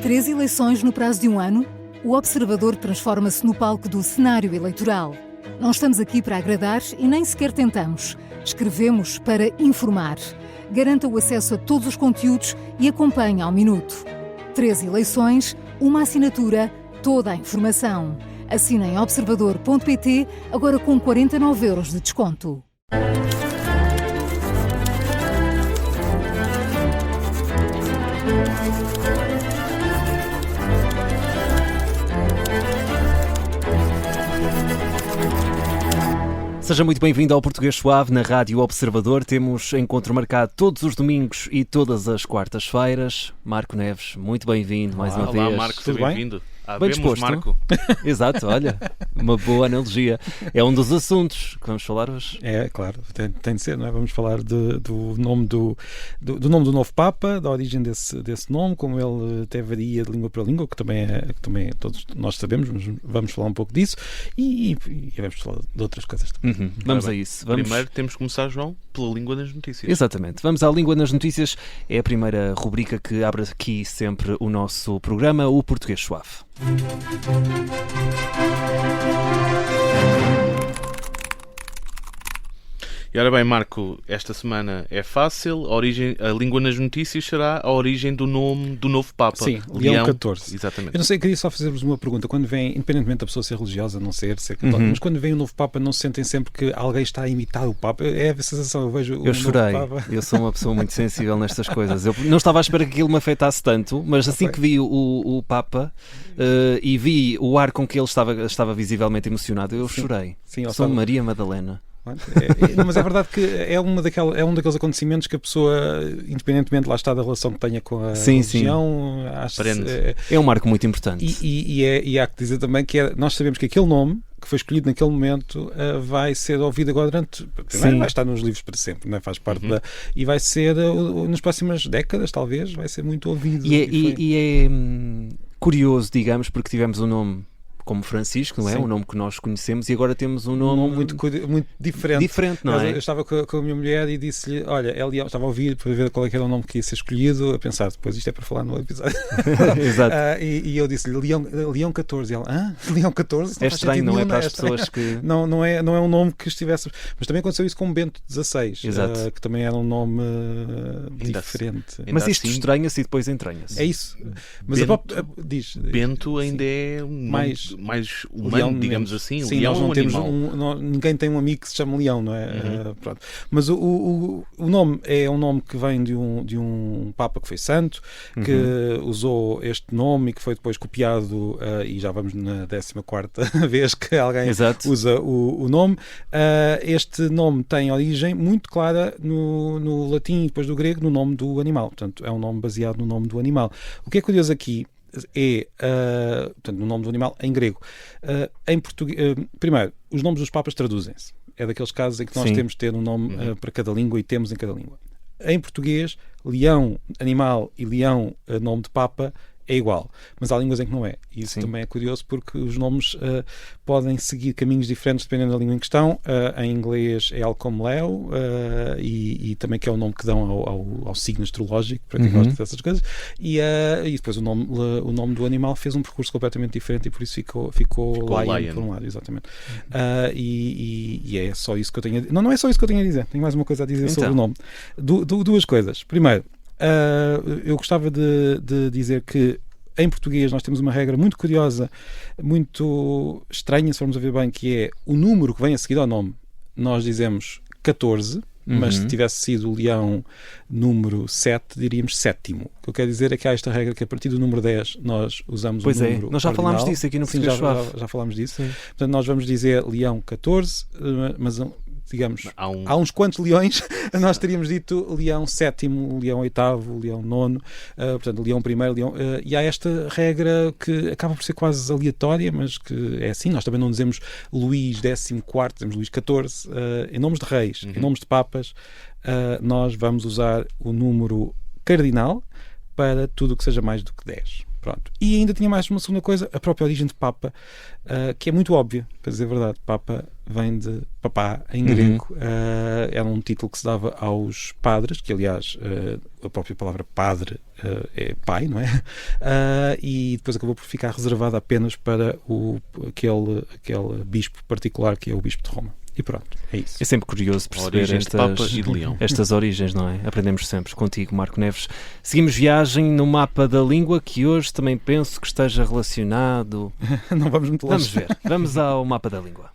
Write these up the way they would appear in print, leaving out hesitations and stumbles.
3 eleições no prazo de um ano? O Observador transforma-se no palco do cenário eleitoral. Não estamos aqui para agradar e nem sequer tentamos. Escrevemos para informar. Garanta o acesso a todos os conteúdos e acompanhe ao minuto. 3 eleições, uma assinatura, toda a informação. Assine em observador.pt, agora com 49 € de desconto. Seja muito bem-vindo ao Português Suave na Rádio Observador. Temos encontro marcado todos os domingos e todas as quartas-feiras. Marco Neves, muito bem-vindo mais uma vez. Olá, Marco, seja bem-vindo. Bem disposto, Marco. Exato, olha, uma boa analogia. É um dos assuntos que vamos falar hoje. É, claro, tem de ser, não é? Vamos falar do nome do nome do novo Papa, da origem desse nome, como ele até varia de língua para língua, que também todos nós sabemos, mas vamos falar um pouco disso e vamos falar de outras coisas também. Vamos a isso. Primeiro temos que começar, João, pela língua das notícias. Exatamente. Vamos à língua nas notícias. É a primeira rubrica que abre aqui sempre o nosso programa, o Português Suave. E ora bem, Marco, esta semana é fácil. A língua nas notícias será a origem do nome do novo Papa. Sim, Leão XIV. Exatamente. Eu não sei, queria só fazer-vos uma pergunta. Quando vem, independentemente da pessoa ser religiosa, não ser católica, mas quando vem o novo Papa, não se sentem sempre que alguém está a imitar o Papa? É a sensação, eu vejo o Eu chorei. novo Papa. Eu sou uma pessoa muito sensível nestas coisas. Eu não estava à espera que aquilo me afetasse tanto, mas assim que vi o Papa e vi o ar com que ele estava visivelmente emocionado, eu chorei. Sim, sou Maria Madalena. Mas é verdade que é um daqueles acontecimentos que a pessoa, independentemente lá está da relação que tenha com a religião, é um marco muito importante. E há que dizer também que nós sabemos que aquele nome que foi escolhido naquele momento vai ser ouvido agora vai estar nos livros para sempre, não é? Faz parte e vai ser nas próximas décadas, talvez, vai ser muito ouvido. E é curioso, digamos, porque tivemos um nome como Francisco, não é? Um nome que nós conhecemos, e agora temos um nome muito diferente. Diferente, não é? Eu estava com a minha mulher e disse-lhe, olha, é Leão, estava a ouvir para ver qual era o nome que ia ser escolhido, a pensar, depois isto é para falar no episódio. Exato. E eu disse-lhe, Leão XIV, e ela, Leão XIV? É estranho, não é? Para as pessoas que... Não é um nome que estivesse... Mas também aconteceu isso com Bento XVI, que também era um nome diferente. Mas isto estranha-se e depois entranha-se. É isso. Mas diz... Bento ainda é mais humano, Leão, digamos assim. Sim, Leão nós não temos animal. ninguém tem um amigo que se chama Leão, não é? Pronto. Mas o nome é um nome que vem de um Papa que foi santo, que usou este nome e que foi depois copiado, e já vamos na 14ª vez que alguém usa o nome. Este nome tem origem muito clara no latim e depois do grego, no nome do animal. Portanto, é um nome baseado no nome do animal. O que é curioso aqui é, portanto, no nome do animal em grego. Em português, primeiro, os nomes dos papas traduzem-se. É daqueles casos em que nós temos de ter um nome para cada língua e temos em cada língua. Em português, leão, animal e leão, nome de papa, é igual, mas há línguas em que não é. E isso também é curioso porque os nomes podem seguir caminhos diferentes dependendo da língua em questão. Em inglês é algo como Leo, e também que é o nome que dão ao signo astrológico, para quem gosta dessas coisas. E depois o nome do animal fez um percurso completamente diferente e por isso ficou Lion por um lado, exatamente. E é só isso que eu tenho a dizer. Não é só isso que eu tenho a dizer, tenho mais uma coisa a dizer sobre o nome. Duas coisas. Primeiro, eu gostava de dizer que em português nós temos uma regra muito curiosa, muito estranha, se formos a ver bem, que é o número que vem a seguir ao nome. Nós dizemos 14, mas se tivesse sido o leão número 7, diríamos sétimo. O que eu quero dizer é que há esta regra que a partir do número 10 nós usamos o número nós já ordinal. falámos disso aqui no Português Suave. Já falámos disso. Portanto, nós vamos dizer leão 14, mas digamos, há uns quantos leões, nós teríamos dito leão 7º, leão 8º, leão 9º, portanto, leão 1º, leão... e há esta regra que acaba por ser quase aleatória, mas que é assim, nós também não dizemos Luís 14º, dizemos Luís 14, em nomes de reis, em nomes de papas, nós vamos usar o número cardinal para tudo o que seja mais do que 10. Pronto. E ainda tinha mais uma segunda coisa, a própria origem de Papa, que é muito óbvia, para dizer a verdade. Papa vem de papá em grego. Era um título que se dava aos padres, que aliás a própria palavra padre é pai, não é? E depois acabou por ficar reservada apenas para aquele bispo particular que é o bispo de Roma. E pronto, é isso. É sempre curioso perceber de Papa e de Leão. estas origens, não é? Aprendemos sempre contigo, Marco Neves. Seguimos viagem no mapa da língua, que hoje também penso que esteja relacionado... Não vamos muito longe. Vamos ver. Vamos ao mapa da língua.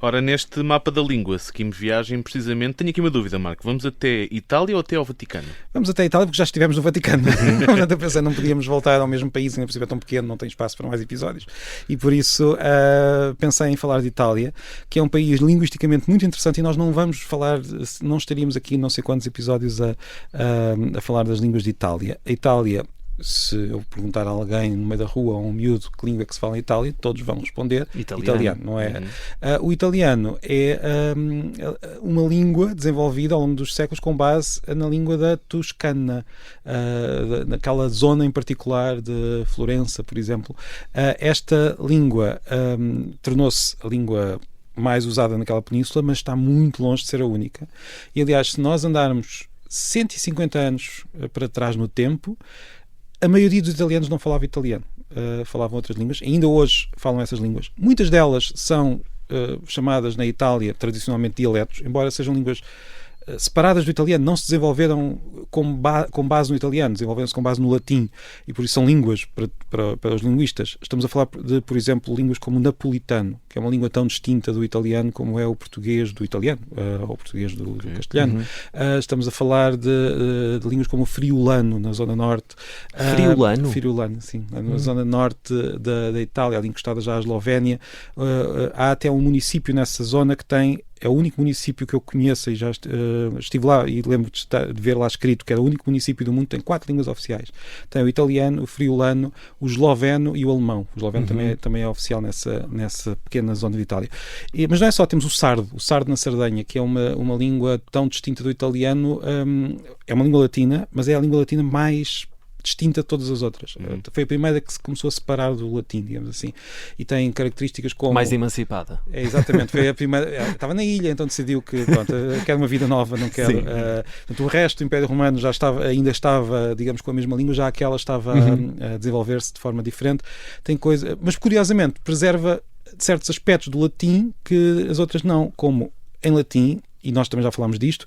Ora, neste mapa da língua, seguimos viagem precisamente. Tenho aqui uma dúvida, Marco. Vamos até Itália ou até ao Vaticano? Vamos até a Itália porque já estivemos no Vaticano. Portanto, eu pensei, não podíamos voltar ao mesmo país, ainda por cima é tão pequeno, não tem espaço para mais episódios. E por isso pensei em falar de Itália, que é um país linguisticamente muito interessante, e nós não vamos falar, não estaríamos aqui não sei quantos episódios a falar das línguas de Itália. A Itália, se eu perguntar a alguém no meio da rua, a um miúdo, que língua é que se fala em Itália, todos vão responder italiano, não é? O italiano é uma língua desenvolvida ao longo dos séculos com base na língua da Toscana, naquela zona em particular de Florença, por exemplo. Esta língua tornou-se a língua mais usada naquela península, mas está muito longe de ser a única. E, aliás, se nós andarmos 150 anos para trás no tempo, a maioria dos italianos não falava italiano, falavam outras línguas. Ainda hoje falam essas línguas. Muitas delas são chamadas na Itália tradicionalmente dialetos, embora sejam línguas separadas do italiano, não se desenvolveram com base no italiano, desenvolveram-se com base no latim, e por isso são línguas para os linguistas. Estamos a falar de, por exemplo, línguas como o napolitano, que é uma língua tão distinta do italiano como é o português do italiano, ou o português do castelhano. Estamos a falar de línguas como o friulano, na zona norte. Friulano? Friulano, sim. Na zona norte da Itália, ali encostada já à Eslovénia. Há até um município nessa zona que tem... É o único município que eu conheço, e já estive lá e lembro de ver lá escrito que era o único município do mundo que tem 4 línguas oficiais. Tem o italiano, o friulano, o esloveno e o alemão. O esloveno também é oficial nessa pequena zona de Itália. Mas não é só, temos o sardo na Sardenha, que é uma língua tão distinta do italiano. É uma língua latina, mas é a língua latina mais distinta de todas as outras. Foi a primeira que se começou a separar do latim, digamos assim, e tem características como... Mais emancipada. Exatamente, foi a primeira... Estava na ilha, então decidiu que, pronto, quero uma vida nova, não quero... Portanto, o resto do Império Romano ainda estava, digamos, com a mesma língua, já aquela estava a desenvolver-se de forma diferente. Tem coisa... Mas, curiosamente, preserva certos aspectos do latim que as outras não, como em latim, e nós também já falámos disto,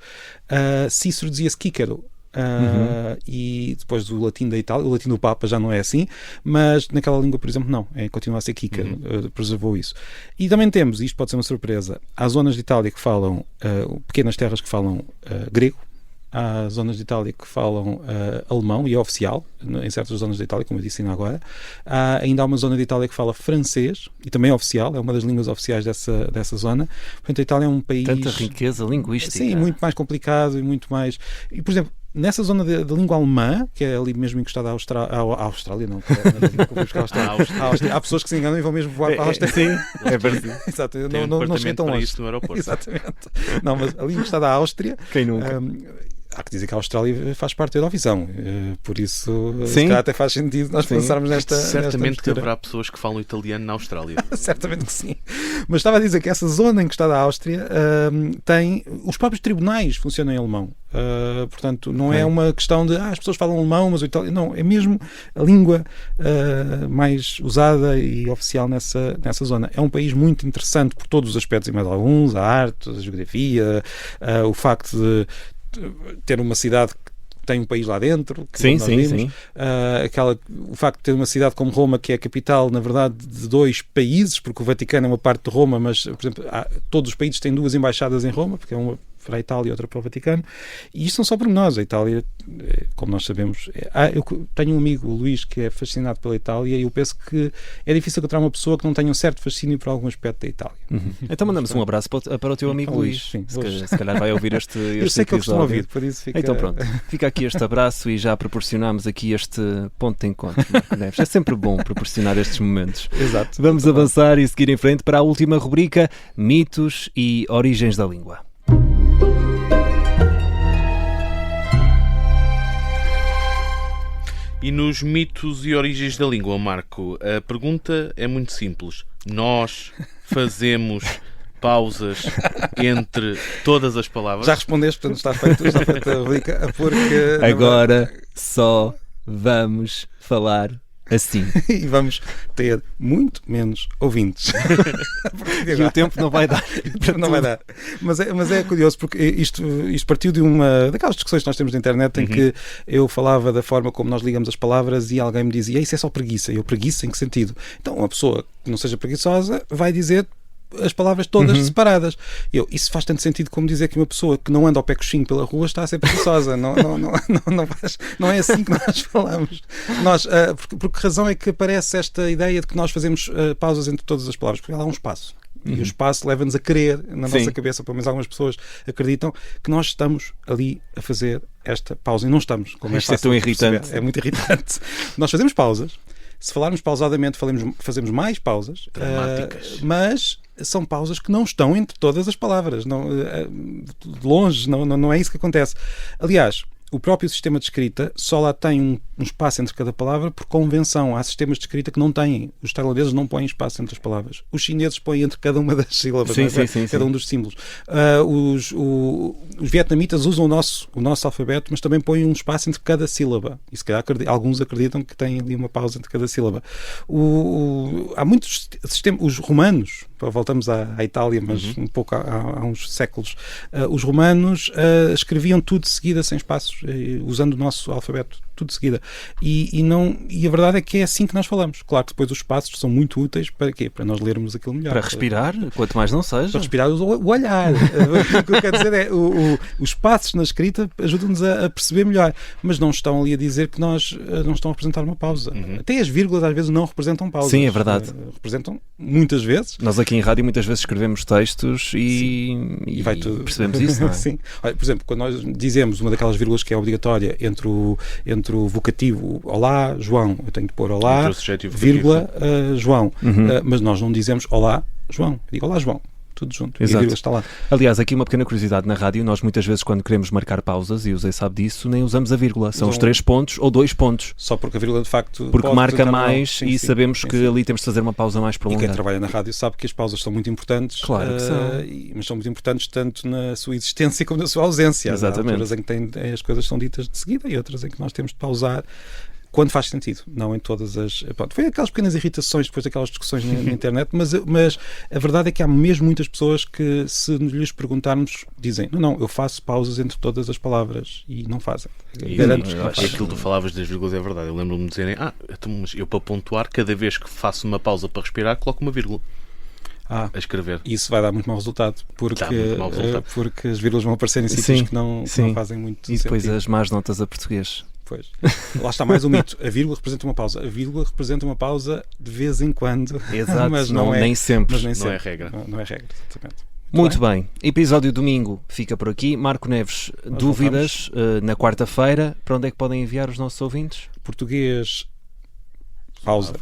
Cícero dizia-se Cícero, e depois do latim da Itália, o latim do Papa já não é assim, mas naquela língua, por exemplo, não, continua a ser Kícaro, preservou isso. E também temos, isto pode ser uma surpresa, há zonas de Itália que falam, pequenas terras que falam grego, há zonas de Itália que falam alemão, e é oficial em certas zonas de Itália, como eu disse ainda agora. Ainda há uma zona de Itália que fala francês, e também é oficial, é uma das línguas oficiais dessa zona. Portanto, a Itália é um país... Tanta riqueza linguística. Sim, muito mais complicado e muito mais... E, por exemplo, nessa zona da língua alemã, que é ali mesmo encostada à Austrália, não, há pessoas que se enganam e vão mesmo voar para a Áustria. Sim, é verdade. Exato, Tem não cheguei tão longe. Isso no aeroporto. Exatamente. Não, mas ali encostada à Áustria... Quem nunca? Há que dizer que a Austrália faz parte da Eurovisão, por isso se calhar até faz sentido nós pensarmos nesta... Certamente que haverá pessoas que falam italiano na Austrália. Certamente que sim. Mas estava a dizer que essa zona encostada à Áustria tem... Os próprios tribunais funcionam em alemão. Portanto, não é uma questão de as pessoas falam alemão, mas o italiano... Não, é mesmo a língua mais usada e oficial nessa zona. É um país muito interessante por todos os aspectos e mais alguns, a arte, a geografia, o facto de ter uma cidade que tem um país lá dentro, que sim. O facto de ter uma cidade como Roma, que é a capital, na verdade, de 2 países, porque o Vaticano é uma parte de Roma, mas, por exemplo, todos os países têm 2 embaixadas em Roma, porque é uma para a Itália e outra para o Vaticano, e isto são só pormenores. A Itália, como nós sabemos, eu tenho um amigo, o Luís, que é fascinado pela Itália, e eu penso que é difícil encontrar uma pessoa que não tenha um certo fascínio por algum aspecto da Itália. Então mandamos um abraço para o teu amigo Luís. Sim, se calhar vai ouvir este eu sei que ele costuma ouvir, por isso fica... Então pronto, fica aqui este abraço e já proporcionamos aqui este ponto de encontro. É sempre bom proporcionar estes momentos. Exato. Vamos avançar e seguir em frente para a última rubrica, mitos e origens da língua. E nos mitos e origens da língua, Marco, a pergunta é muito simples. Nós fazemos pausas entre todas as palavras? Já respondeste, portanto está feita a rubrica, porque... Agora só vamos falar assim. E vamos ter muito menos ouvintes. E o tempo não vai dar. Não vai dar. Mas é curioso, porque isto partiu de uma daquelas discussões que nós temos na internet em que eu falava da forma como nós ligamos as palavras e alguém me dizia, isso é só preguiça. Eu, preguiça em que sentido? Então uma pessoa que não seja preguiçosa vai dizer as palavras todas separadas. Isso faz tanto sentido como dizer que uma pessoa que não anda ao pé coxinho pela rua está a ser preguiçosa. Não é assim que nós falamos. Por que razão é que aparece esta ideia de que nós fazemos pausas entre todas as palavras? Porque há um espaço. E o espaço leva-nos a crer, na nossa cabeça, pelo menos algumas pessoas acreditam, que nós estamos ali a fazer esta pausa. E não estamos. Como Isto é tão irritante. É muito irritante. Nós fazemos pausas. Se falarmos pausadamente, fazemos mais pausas. Dramáticas. Mas são pausas que não estão entre todas as palavras. De longe, não é isso que acontece. Aliás, o próprio sistema de escrita só lá tem um espaço entre cada palavra por convenção. Há sistemas de escrita que não têm. Os tailandeses não põem espaço entre as palavras. Os chineses põem entre cada uma das sílabas, cada um dos símbolos. Os vietnamitas usam o nosso alfabeto, mas também põem um espaço entre cada sílaba. E se calhar alguns acreditam que tem ali uma pausa entre cada sílaba. Há muitos sistemas. Os romanos, voltamos à Itália, mas um pouco há uns séculos, os romanos escreviam tudo de seguida, sem espaços, usando o nosso alfabeto, tudo de seguida. E a verdade é que é assim que nós falamos. Claro que depois os espaços são muito úteis para quê? Para nós lermos aquilo melhor. Para respirar, quanto mais não seja. Para respirar, o olhar. O que eu quero dizer é os espaços na escrita ajudam-nos a perceber melhor, mas não estão ali a dizer que nós não estão a representar uma pausa. Até as vírgulas às vezes não representam pausas. Sim, é verdade. Representam muitas vezes. Nós aqui em rádio muitas vezes escrevemos textos e vai tudo. Percebemos isso, não é? Sim. Olha, por exemplo, quando nós dizemos uma daquelas vírgulas que é obrigatória entre o vocativo olá, João, eu tenho de pôr olá, vírgula, João. Mas nós não dizemos olá, João. Eu digo olá, João. Tudo junto. E a vírgula está lá. Aliás, aqui uma pequena curiosidade na rádio, nós muitas vezes quando queremos marcar pausas, e o Zé sabe disso, nem usamos a vírgula. São os 3 pontos ou 2 pontos. Só porque a vírgula de facto porque marca mais e sabemos que ali temos de fazer uma pausa mais prolongada. E quem trabalha na rádio sabe que as pausas são muito importantes. Claro que são. Mas são muito importantes tanto na sua existência como na sua ausência. Exatamente. Há alturas em que as coisas são ditas de seguida e outras em que nós temos de pausar quando faz sentido, não em todas as... Pronto, foi aquelas pequenas irritações depois daquelas discussões na internet, mas a verdade é que há mesmo muitas pessoas que, se lhes perguntarmos, dizem, não, eu faço pausas entre todas as palavras, e não fazem. Garanto-vos que não fazem. Aquilo que tu falavas das vírgulas é verdade. Eu lembro-me de dizerem, mas eu para pontuar, cada vez que faço uma pausa para respirar, coloco uma vírgula. A escrever. Isso vai dar muito mau resultado, porque as vírgulas vão aparecer em sítios que não fazem muito sentido. E depois sentido. As más notas a português. Pois. Lá está mais o mito. A vírgula representa uma pausa. A vírgula representa uma pausa de vez em quando. Exato, mas nem sempre. Mas nem não é regra. Não é regra, exatamente. Muito bem. Episódio domingo fica por aqui. Marco Neves, dúvidas na quarta-feira. Para onde é que podem enviar os nossos ouvintes? Português. Pausa.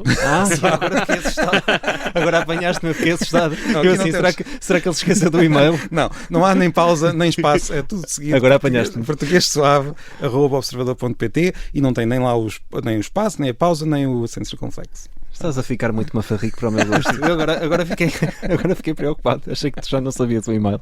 Agora fiquei assustado. Agora apanhaste-me, eu fiquei assustado. Eu assim, será que ele se esqueceu do e-mail? Não há nem pausa, nem espaço, é tudo seguido. Agora apanhaste-me. portuguessuave@observador.pt e não tem nem lá nem o espaço, nem a pausa, nem o sem circunflexo. Estás a ficar muito mafarrico para o meu gosto. Eu agora fiquei preocupado. Achei que tu já não sabias o e-mail.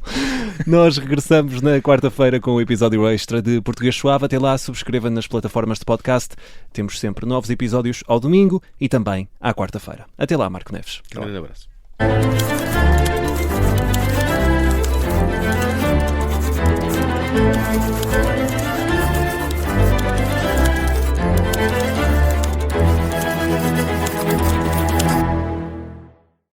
Nós regressamos na quarta-feira com o episódio extra de Português Suave. Até lá, subscreva nas plataformas de podcast. Temos sempre novos episódios ao domingo e também à quarta-feira. Até lá, Marco Neves. Um grande abraço.